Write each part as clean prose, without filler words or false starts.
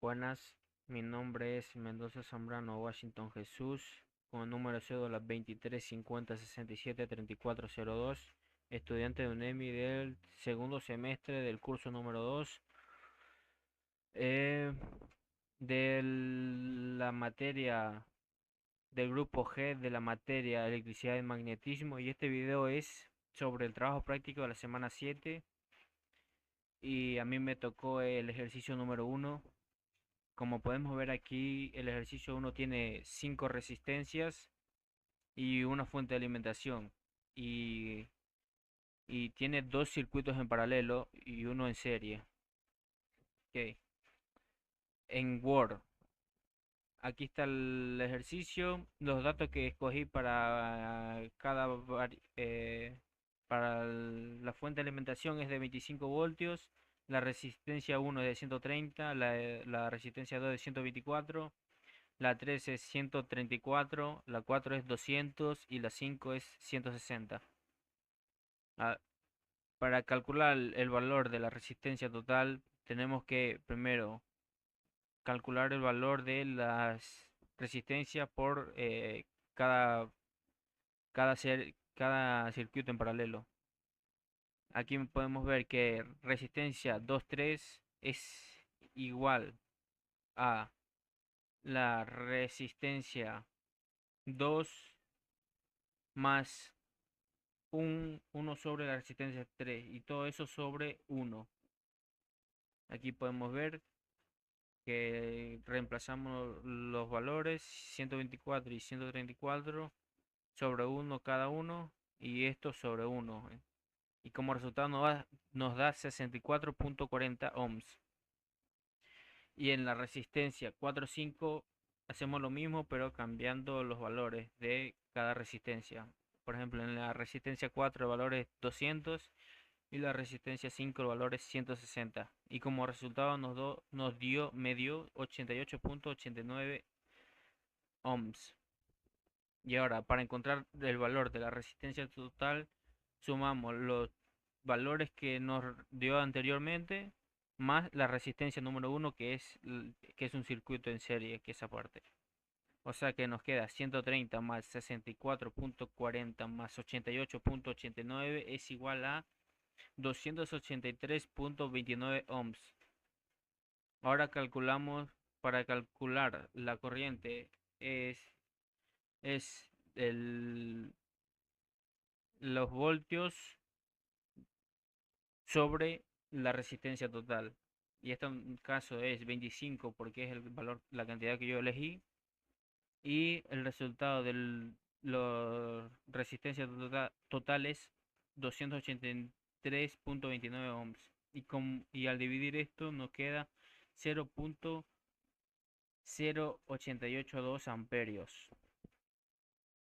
Buenas, mi nombre es Mendoza Zambrano Washington Jesús, con número de cédula 2350673402, estudiante de UNEMI del segundo semestre del curso número 2 eh, de la materia del grupo G de la materia electricidad y magnetismo, y este video es sobre el trabajo práctico de la semana 7 y a mí me tocó el ejercicio número 1. Como podemos ver aquí, el ejercicio 1 tiene 5 resistencias y una fuente de alimentación. Y, y tiene dos circuitos en paralelo y uno en serie. Ok. En Word, aquí está el ejercicio. Los datos que escogí para para la fuente de alimentación es de 25 voltios. La resistencia 1 es de 130, la resistencia 2 es de 124. La 3 es 134, la 4 es 200 y la 5 es 160. Ah, para calcular el valor de la resistencia total, tenemos que primero calcular el valor de las resistencias por cada, cada circuito en paralelo. Aquí podemos ver que resistencia 2,3 es igual a la resistencia 2 más 1 sobre la resistencia 3 y todo eso sobre 1. Aquí podemos ver que reemplazamos los valores 124 y 134 sobre 1 cada uno y esto sobre 1. Y como resultado nos da 64.40 ohms. Y en la resistencia 4,5 hacemos lo mismo pero cambiando los valores de cada resistencia. Por ejemplo, en la resistencia 4 el valor es 200 y la resistencia 5 el valor es 160 y como resultado me dio 88.89 ohms. Y ahora para encontrar el valor de la resistencia total sumamos los valores que nos dio anteriormente más la resistencia número uno que es un circuito en serie, que es aparte. O sea que nos queda 130 más 64.40 más 88.89 es igual a 283.29 ohms. Ahora calculamos, para calcular la corriente es los voltios sobre la resistencia total. Y este caso es 25 porque es el valor, la cantidad que yo elegí. Y el resultado de la resistencia total es 283.29 ohms. Y al dividir esto nos queda 0.0882 amperios.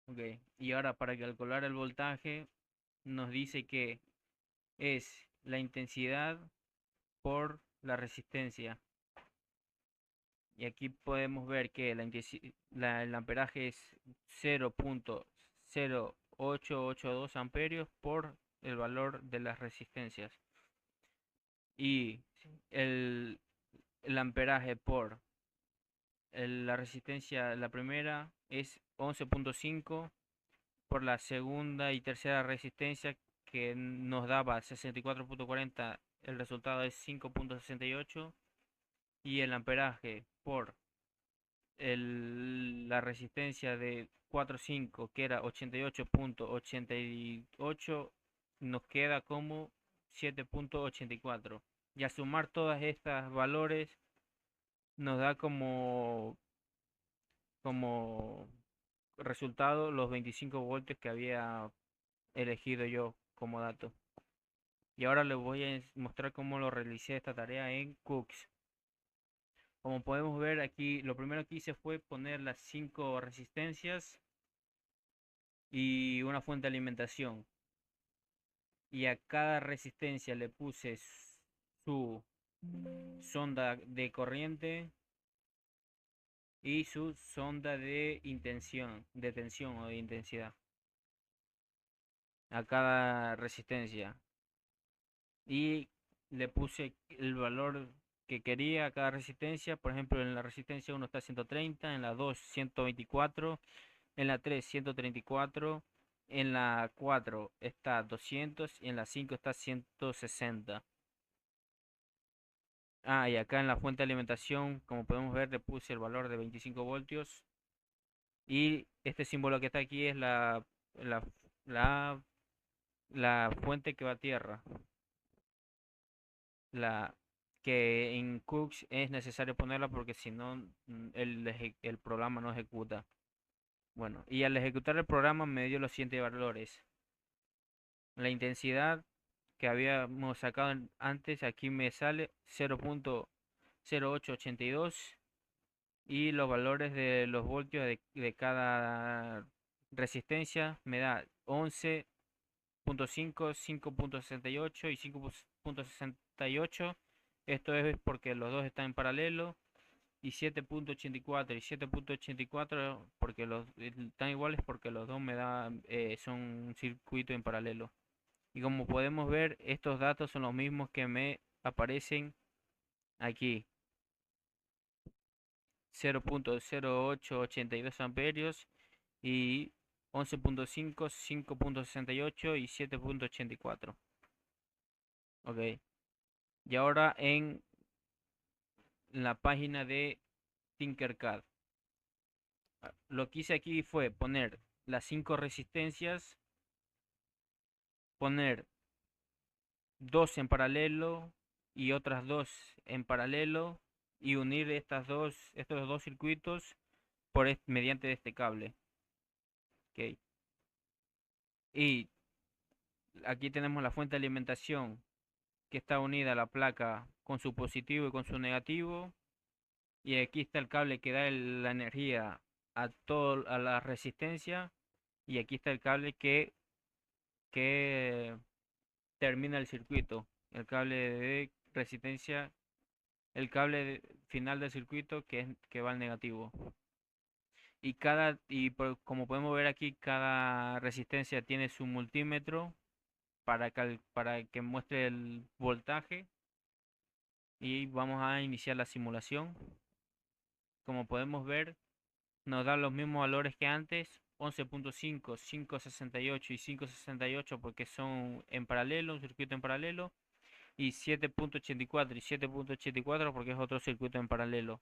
Okay. Y ahora para calcular el voltaje nos dice que es la intensidad por la resistencia. Y aquí podemos ver que el amperaje es 0.0882 amperios por el valor de las resistencias. Y el, el amperaje por la resistencia, la primera es 11.5 por la segunda y tercera resistencia que nos daba 64.40, el resultado es 5.68 y el amperaje por la resistencia de 4,5 que era 88.88 nos queda como 7.84 y a sumar todas estas valores nos da como resultado los 25 voltios que había elegido yo como dato. Y ahora les voy a mostrar cómo lo realicé esta tarea en Cooks. Como podemos ver aquí, lo primero que hice fue poner las 5 resistencias y una fuente de alimentación. Y a cada resistencia le puse su sonda de corriente y su sonda de tensión o de intensidad a cada resistencia. Y le puse el valor que quería cada resistencia. Por ejemplo, en la resistencia 1 está 130, en la 2 124, en la 3 134, en la 4 está 200 y en la 5 está 160. Ah, y acá en la fuente de alimentación, como podemos ver, le puse el valor de 25 voltios. Y este símbolo que está aquí es la, la, la fuente que va a tierra. La que en Cooks es necesario ponerla porque si no el programa no ejecuta. Bueno, y al ejecutar el programa me dio los siguientes valores. La intensidad que habíamos sacado antes, aquí me sale 0.0882 y los valores de los voltios de cada resistencia me da 11.5, 5.68 y 5.68. Esto es porque los dos están en paralelo. Y 7.84 y 7.84 porque los están iguales porque los dos me dan son un circuito en paralelo. Y como podemos ver, estos datos son los mismos que me aparecen aquí. 0.0882 amperios y 11.5, 5.68 y 7.84. Ok. Y ahora en la página de Tinkercad. Lo que hice aquí fue poner las 5 resistencias, poner dos en paralelo y otras dos en paralelo y unir estos dos circuitos mediante este cable. Okay. Y aquí tenemos la fuente de alimentación que está unida a la placa con su positivo y con su negativo. Y aquí está el cable que da la energía a la resistencia. Y aquí está el cable que termina el circuito. El cable de resistencia, el final del circuito que va al negativo. Como podemos ver aquí, cada resistencia tiene su multímetro para que muestre el voltaje. Y vamos a iniciar la simulación. Como podemos ver, nos da los mismos valores que antes, 11.5, 5.68 y 5.68 porque son en paralelo, un circuito en paralelo, y 7.84 y 7.84 porque es otro circuito en paralelo.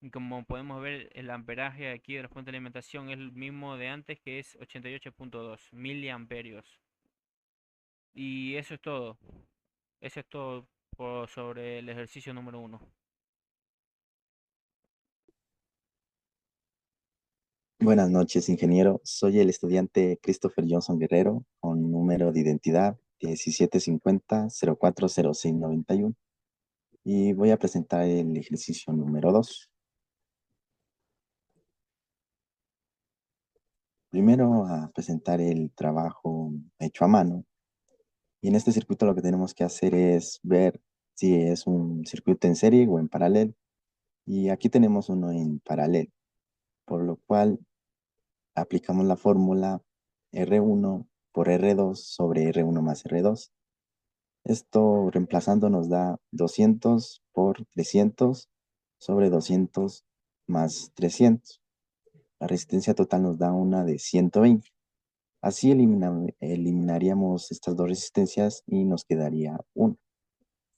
Y como podemos ver, el amperaje aquí de la fuente de alimentación es el mismo de antes, que es 88.2 miliamperios. Y eso es todo. Eso es todo sobre el ejercicio número uno. Buenas noches, ingeniero. Soy el estudiante Christopher Johnson Guerrero, con número de identidad 1750-040691. Y voy a presentar el ejercicio número 2. Primero a presentar el trabajo hecho a mano. Y en este circuito lo que tenemos que hacer es ver si es un circuito en serie o en paralelo. Y aquí tenemos uno en paralelo, por lo cual aplicamos la fórmula R1 por R2 sobre R1 más R2. Esto reemplazando nos da 200 por 300 sobre 200 más 300. La resistencia total nos da una de 120. Así eliminaríamos estas dos resistencias y nos quedaría una.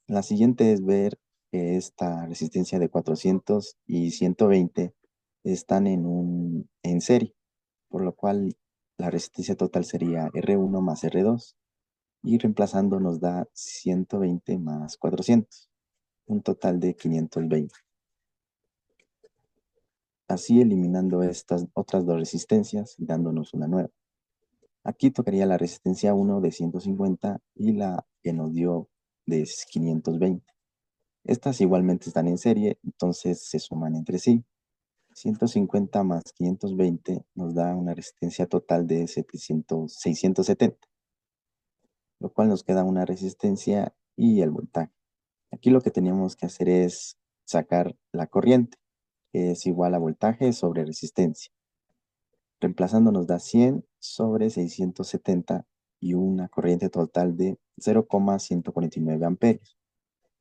La siguiente es ver que esta resistencia de 400 y 120 están en serie, por lo cual la resistencia total sería R1 más R2 y reemplazando nos da 120 más 400, un total de 520. Así eliminando estas otras dos resistencias y dándonos una nueva. Aquí tocaría la resistencia 1 de 150 y la que nos dio de 520. Estas igualmente están en serie, entonces se suman entre sí. 150 más 520 nos da una resistencia total de 670, lo cual nos queda una resistencia y el voltaje. Aquí lo que teníamos que hacer es sacar la corriente, que es igual a voltaje sobre resistencia. Reemplazando nos da 100 sobre 670 y una corriente total de 0,149 amperios,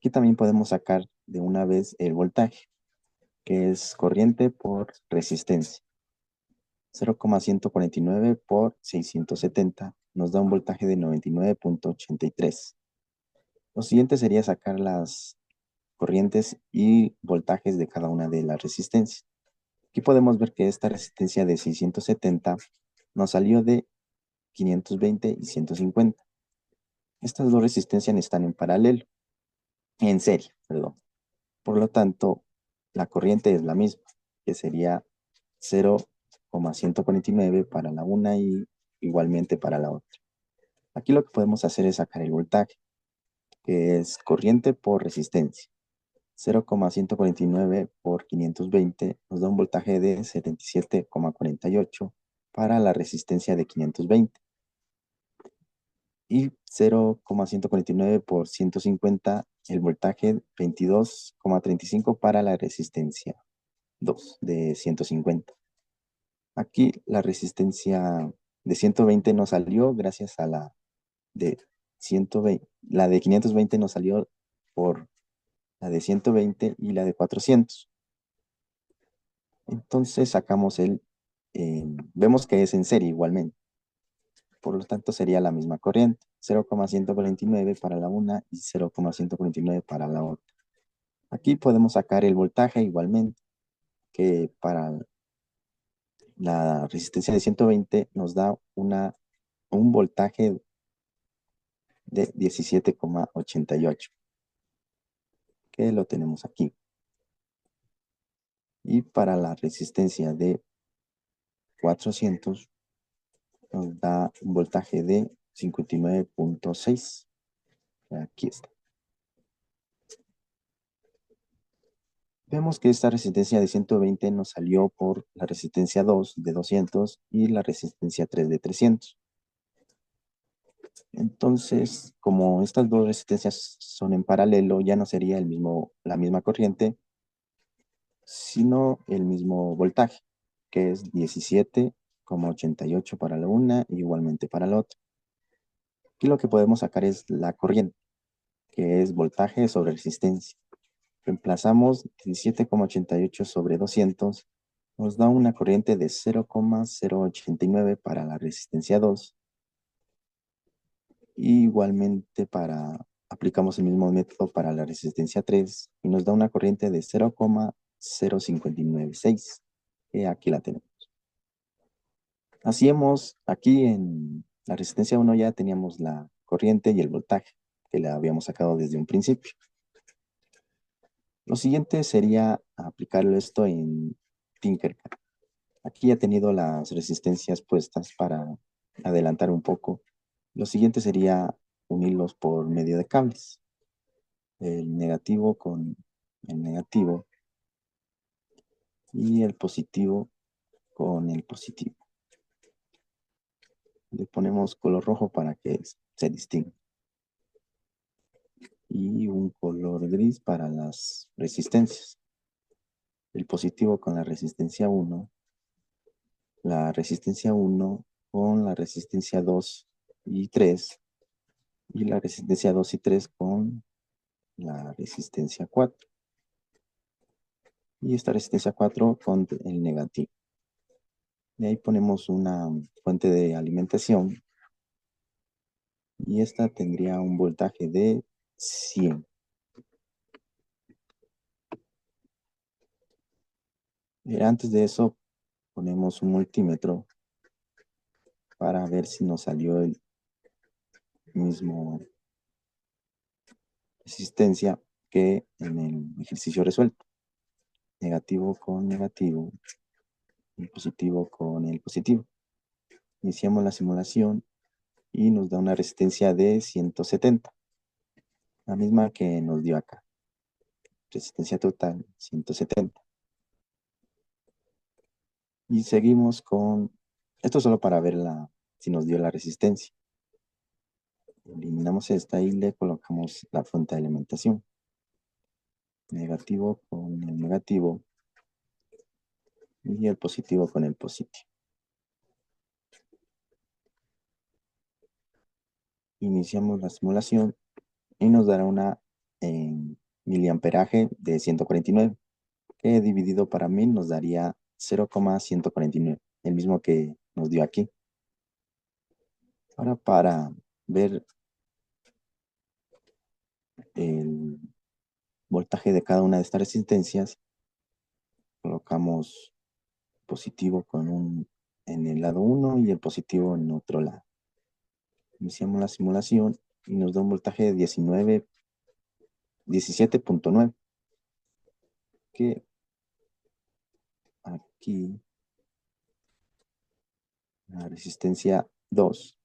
Aquí también podemos sacar de una vez el voltaje, que es corriente por resistencia. 0,149 por 670 nos da un voltaje de 99,83. Lo siguiente sería sacar las corrientes y voltajes de cada una de las resistencias. Aquí podemos ver que esta resistencia de 670 nos salió de 520 y 150. Estas dos resistencias están en serie, perdón. Por lo tanto, la corriente es la misma, que sería 0,149 para la una y igualmente para la otra. Aquí lo que podemos hacer es sacar el voltaje, que es corriente por resistencia. 0,149 por 520 nos da un voltaje de 77,48 para la resistencia de 520. Y 0,149 por 150 el voltaje 22,35 para la resistencia 2 de 150. Aquí la resistencia de 120 nos salió gracias a la de 120. La de 520 nos salió por la de 120 y la de 400. Entonces sacamos vemos que es en serie igualmente. Por lo tanto sería la misma corriente. 0,149 para la una y 0,149 para la otra. Aquí podemos sacar el voltaje igualmente, que para la resistencia de 120 nos da un voltaje de 17,88, que lo tenemos aquí. Y para la resistencia de 400 nos da un voltaje de 59,6. Aquí está. Vemos que esta resistencia de 120 nos salió por la resistencia 2 de 200 y la resistencia 3 de 300. Entonces, como estas dos resistencias son en paralelo, ya no sería la misma corriente, sino el mismo voltaje, que es 17,88 para la una y igualmente para la otra. Aquí lo que podemos sacar es la corriente, que es voltaje sobre resistencia. Reemplazamos 17,88 sobre 200, nos da una corriente de 0,089 para la resistencia 2. Y igualmente aplicamos el mismo método para la resistencia 3 y nos da una corriente de 0,0596. Que aquí la tenemos. Aquí en la resistencia 1 ya teníamos la corriente y el voltaje que le habíamos sacado desde un principio. Lo siguiente sería aplicarlo esto en Tinkercad. Aquí ya he tenido las resistencias puestas para adelantar un poco. Lo siguiente sería unirlos por medio de cables. El negativo con el negativo y el positivo con el positivo. Le ponemos color rojo para que se distinga. Y un color gris para las resistencias. El positivo con la resistencia 1, la resistencia 1 con la resistencia 2 y 3, y la resistencia 2 y 3 con la resistencia 4. Y esta resistencia 4 con el negativo. Y ahí ponemos una fuente de alimentación. Y esta tendría un voltaje de 100. Antes de eso, ponemos un multímetro para ver si nos salió el mismo resistencia que en el ejercicio resuelto. Negativo con negativo, y positivo con el positivo. Iniciamos la simulación y nos da una resistencia de 170, la misma que nos dio acá. Resistencia total 170. Y seguimos con esto solo para ver si nos dio la resistencia. Eliminamos esta y le colocamos la fuente de alimentación. Negativo con el negativo y el positivo con el positivo. Iniciamos la simulación y nos dará una miliamperaje de 149, que dividido para 1000 nos daría 0,149, el mismo que nos dio aquí. Ahora para ver el voltaje de cada una de estas resistencias, colocamos positivo en el lado 1 y el positivo en otro lado. Iniciamos la simulación y nos da un voltaje de 17.9, que aquí la resistencia 2,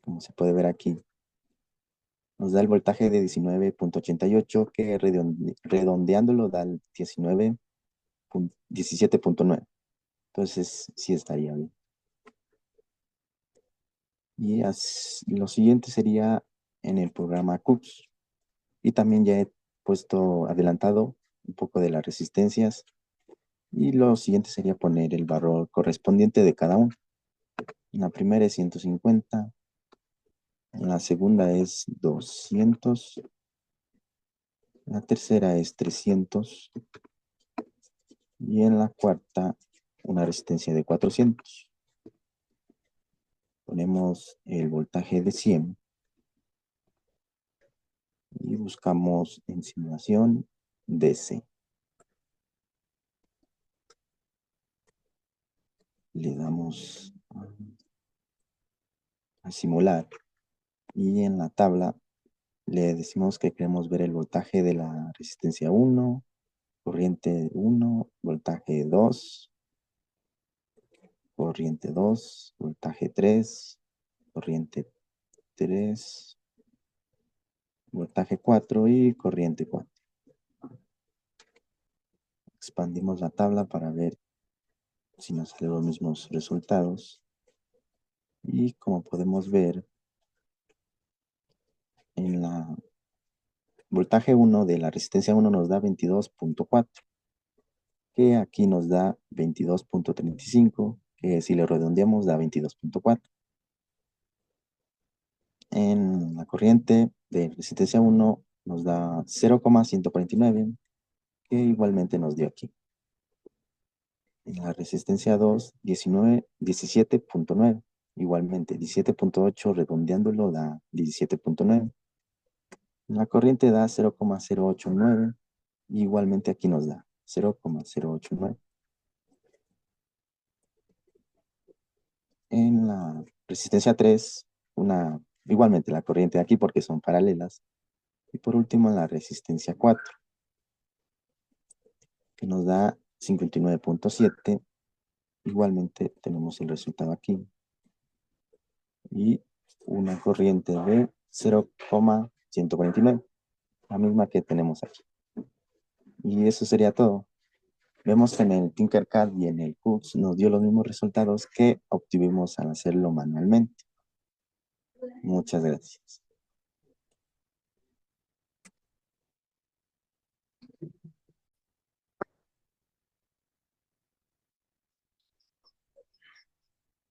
como se puede ver aquí, nos da el voltaje de 19.88, que redondeándolo da el 17.9. Entonces sí estaría bien. Y lo siguiente sería en el programa CUPS. Y también ya he puesto adelantado un poco de las resistencias. Y lo siguiente sería poner el valor correspondiente de cada uno. La primera es 150. La segunda es 200. La tercera es 300. Y en la cuarta, una resistencia de 400. Ponemos el voltaje de 100 y buscamos en simulación DC. Le damos a simular y en la tabla le decimos que queremos ver el voltaje de la resistencia 1, corriente 1, voltaje 2, corriente 2, voltaje 3, corriente 3, voltaje 4 y corriente 4. Expandimos la tabla para ver si nos salen los mismos resultados. Y como podemos ver, en la voltaje 1 de la resistencia 1 nos da 22.4, que aquí nos da 22.35, que si le redondeamos da 22.4. En la corriente de resistencia 1 nos da 0,149, que igualmente nos dio aquí. En la resistencia 2, 17.9, igualmente 17.8 redondeándolo da 17.9. En la corriente da 0,089, igualmente aquí nos da 0,089. En la resistencia 3, igualmente la corriente de aquí porque son paralelas. Y por último en la resistencia 4, que nos da 59.7. Igualmente tenemos el resultado aquí. Y una corriente de 0,149, la misma que tenemos aquí. Y eso sería todo. Vemos que en el Tinkercad y en el CUBS nos dio los mismos resultados que obtuvimos al hacerlo manualmente. Muchas gracias.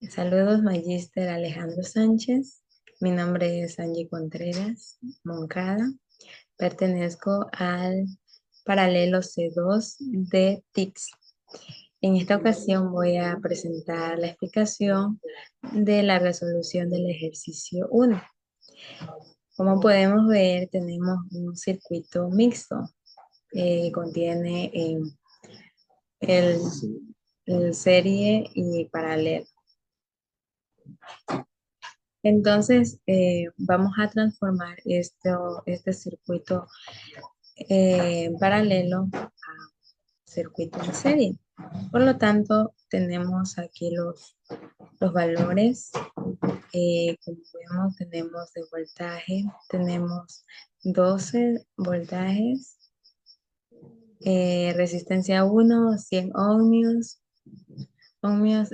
Saludos, Magíster Alejandro Sánchez. Mi nombre es Angie Contreras Moncada. Pertenezco al paralelo C2 de TICS. En esta ocasión voy a presentar la explicación de la resolución del ejercicio 1. Como podemos ver, tenemos un circuito mixto que contiene el serie y paralelo. Entonces, vamos a transformar este circuito paralelo a circuito en serie. Por lo tanto, tenemos aquí los valores. Como vemos, tenemos de voltaje, tenemos 12 voltajes, resistencia 1, 100 ohmios,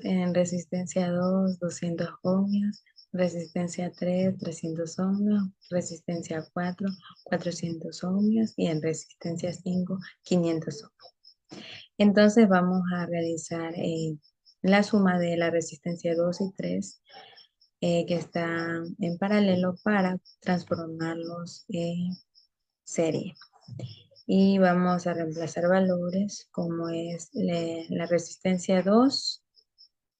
en resistencia 2, 200 ohmios, resistencia 3, 300 ohmios, resistencia 4, 400 ohmios y en resistencia 5, 500 ohmios. Entonces vamos a realizar la suma de la resistencia 2 y 3 que están en paralelo para transformarlos serie. Y vamos a reemplazar valores como es la resistencia 2,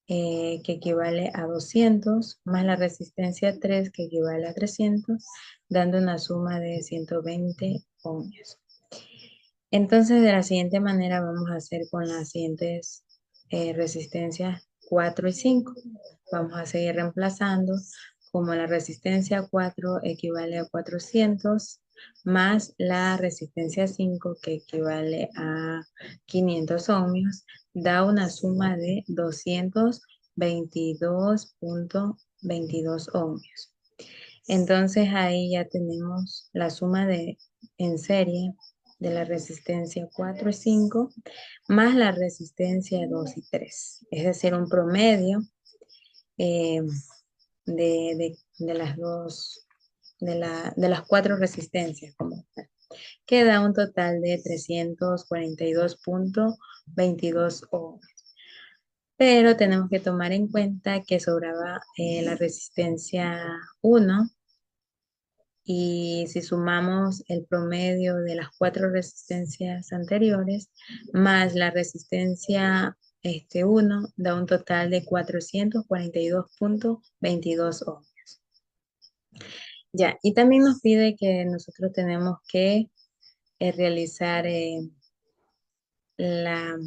que equivale a 200, más la resistencia 3, que equivale a 300, dando una suma de 120 ohmios. Entonces, de la siguiente manera vamos a hacer con las siguientes resistencias 4 y 5. Vamos a seguir reemplazando, como la resistencia 4 equivale a 400, más la resistencia 5, que equivale a 500 ohmios, da una suma de 222.22 ohmios. Entonces ahí ya tenemos la suma en serie de la resistencia 4 y 5 más la resistencia 2 y 3. Es decir, un promedio eh, de las dos, de las cuatro resistencias, que da un total de 342.22 ohms. Pero tenemos que tomar en cuenta que sobraba la resistencia 1, y si sumamos el promedio de las cuatro resistencias anteriores más la resistencia 1, da un total de 442.22 ohmios. Ya, y también nos pide que nosotros tenemos que realizar la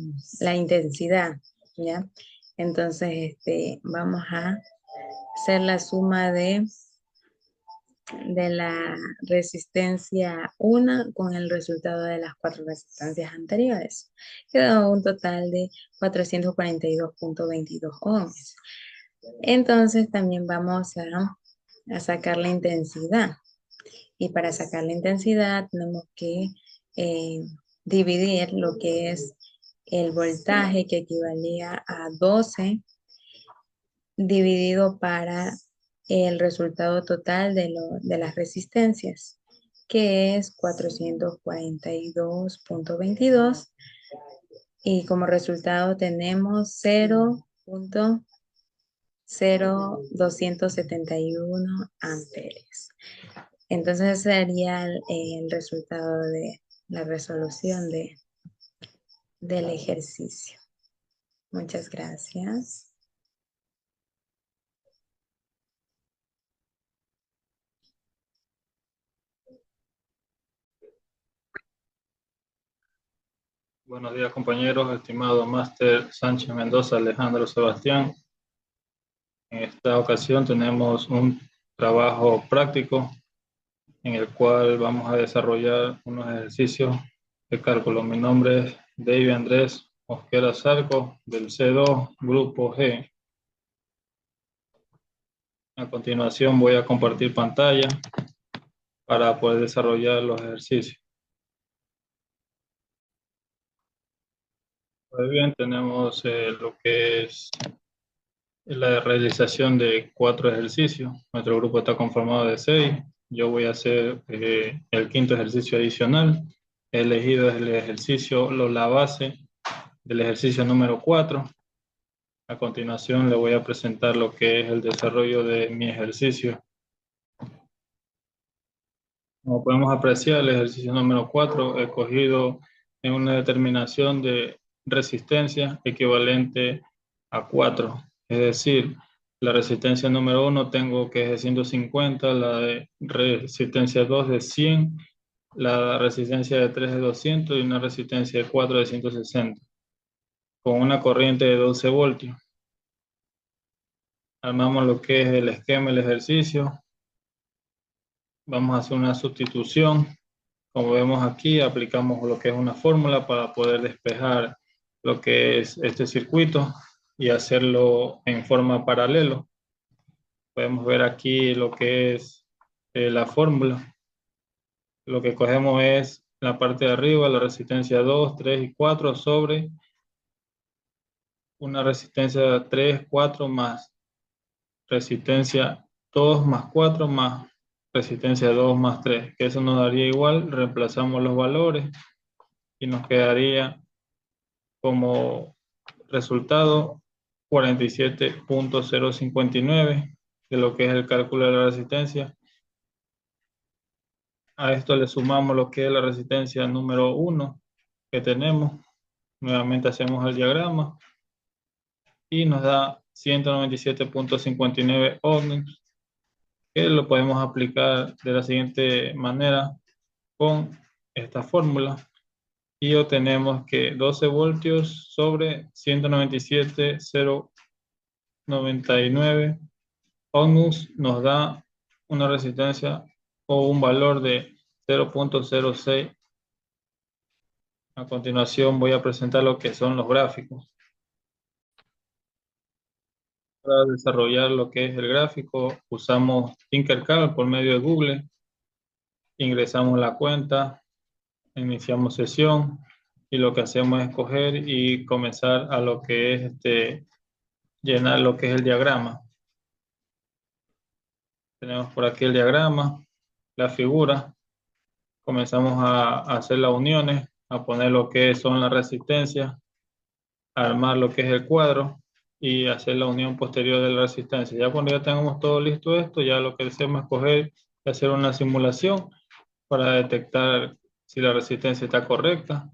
intensidad, ¿ya? Entonces, vamos a hacer la suma de la resistencia 1 con el resultado de las cuatro resistencias anteriores. Quedó un total de 442.22 ohms. Entonces también vamos a sacar la intensidad. Y para sacar la intensidad tenemos que dividir lo que es el voltaje, que equivalía a 12, dividido para el resultado total de las resistencias, que es 442.22, y como resultado tenemos 0.0271 amperes. Entonces sería el resultado de la resolución del ejercicio. Muchas gracias. Buenos días, compañeros, estimado máster Sánchez Mendoza, Alejandro Sebastián. En esta ocasión tenemos un trabajo práctico en el cual vamos a desarrollar unos ejercicios de cálculo. Mi nombre es David Andrés Mosquera Zarco, del C2, Grupo G. A continuación voy a compartir pantalla para poder desarrollar los ejercicios. Muy bien, tenemos lo que es la realización de 4 ejercicios. Nuestro grupo está conformado de 6. Yo voy a hacer el quinto ejercicio adicional. He elegido el ejercicio, la base del ejercicio número 4. A continuación le voy a presentar lo que es el desarrollo de mi ejercicio. Como podemos apreciar, el ejercicio número 4 he cogido en una determinación de resistencia equivalente a 4. Es decir, la resistencia número 1 tengo que es de 150, la de resistencia 2 de 100, la resistencia de 3 de 200 y una resistencia de 4 de 160. Con una corriente de 12 voltios. Armamos lo que es el esquema del ejercicio. Vamos a hacer una sustitución. Como vemos aquí, aplicamos lo que es una fórmula para poder despejar lo que es este circuito y hacerlo en forma paralela. Podemos ver aquí lo que es la fórmula. Lo que cogemos es la parte de arriba, la resistencia 2, 3 y 4 sobre una resistencia 3, 4 más resistencia 2 más 4 más resistencia 2 más 3, que eso nos daría igual. Reemplazamos los valores y nos quedaría como resultado 47.059 de lo que es el cálculo de la resistencia. A esto le sumamos lo que es la resistencia número 1 que tenemos. Nuevamente hacemos el diagrama y nos da 197.59 ohms, que lo podemos aplicar de la siguiente manera con esta fórmula y obtenemos que 12 voltios sobre 197.099 ohms nos da una resistencia o un valor de 0.06. A continuación voy a presentar lo que son los gráficos. Para desarrollar lo que es el gráfico, usamos Tinkercad por medio de Google. Ingresamos la cuenta, iniciamos sesión y lo que hacemos es coger y comenzar a lo que es llenar lo que es el diagrama. Tenemos por aquí el diagrama, la figura. Comenzamos a hacer las uniones, a poner lo que son las resistencias, a armar lo que es el cuadro y hacer la unión posterior de la resistencia. Ya cuando ya tengamos todo listo esto, ya lo que hacemos es coger y hacer una simulación para detectar si la resistencia está correcta.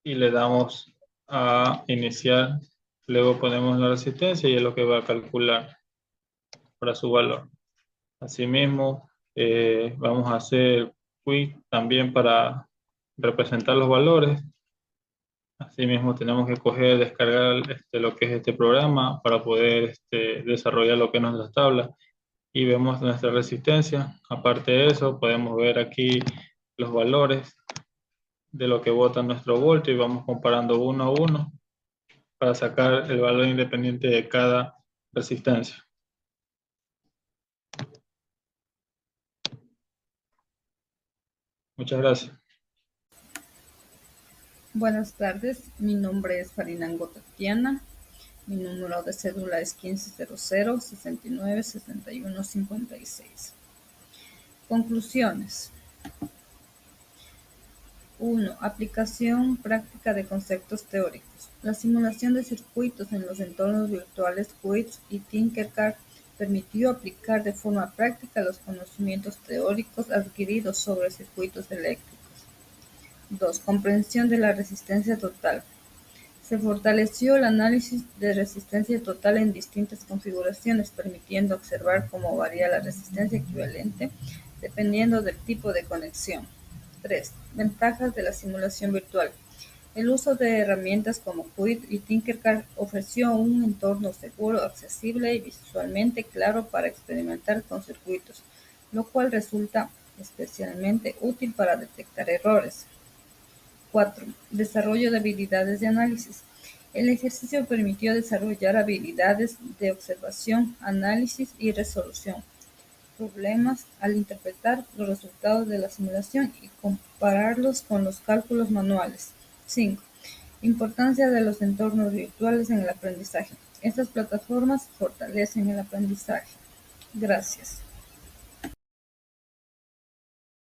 Y le damos a iniciar, luego ponemos la resistencia y es lo que va a calcular para su valor. Asimismo, vamos a hacer quick también para representar los valores. Asimismo, tenemos que coger, descargar lo que es este programa para poder desarrollar lo que es nuestra tabla y vemos nuestra resistencia. Aparte de eso, podemos ver aquí los valores de lo que vota nuestro voltio y vamos comparando uno a uno para sacar el valor independiente de cada resistencia. Muchas gracias. Buenas tardes, mi nombre es Farinango Tatiana, mi número de cédula es 1500-69-71-56. Conclusiones. 1. Aplicación práctica de conceptos teóricos. La simulación de circuitos en los entornos virtuales QUIDS y Tinkercad permitió aplicar de forma práctica los conocimientos teóricos adquiridos sobre circuitos eléctricos. 2. Comprensión de la resistencia total. Se fortaleció el análisis de resistencia total en distintas configuraciones, permitiendo observar cómo varía la resistencia equivalente dependiendo del tipo de conexión. 3. Ventajas de la simulación virtual. El uso de herramientas como QUID y Tinkercad ofreció un entorno seguro, accesible y visualmente claro para experimentar con circuitos, lo cual resulta especialmente útil para detectar errores. 4. Desarrollo de habilidades de análisis. El ejercicio permitió desarrollar habilidades de observación, análisis y resolución problemas al interpretar los resultados de la simulación y compararlos con los cálculos manuales. 5. Importancia de los entornos virtuales en el aprendizaje. Estas plataformas fortalecen el aprendizaje. Gracias.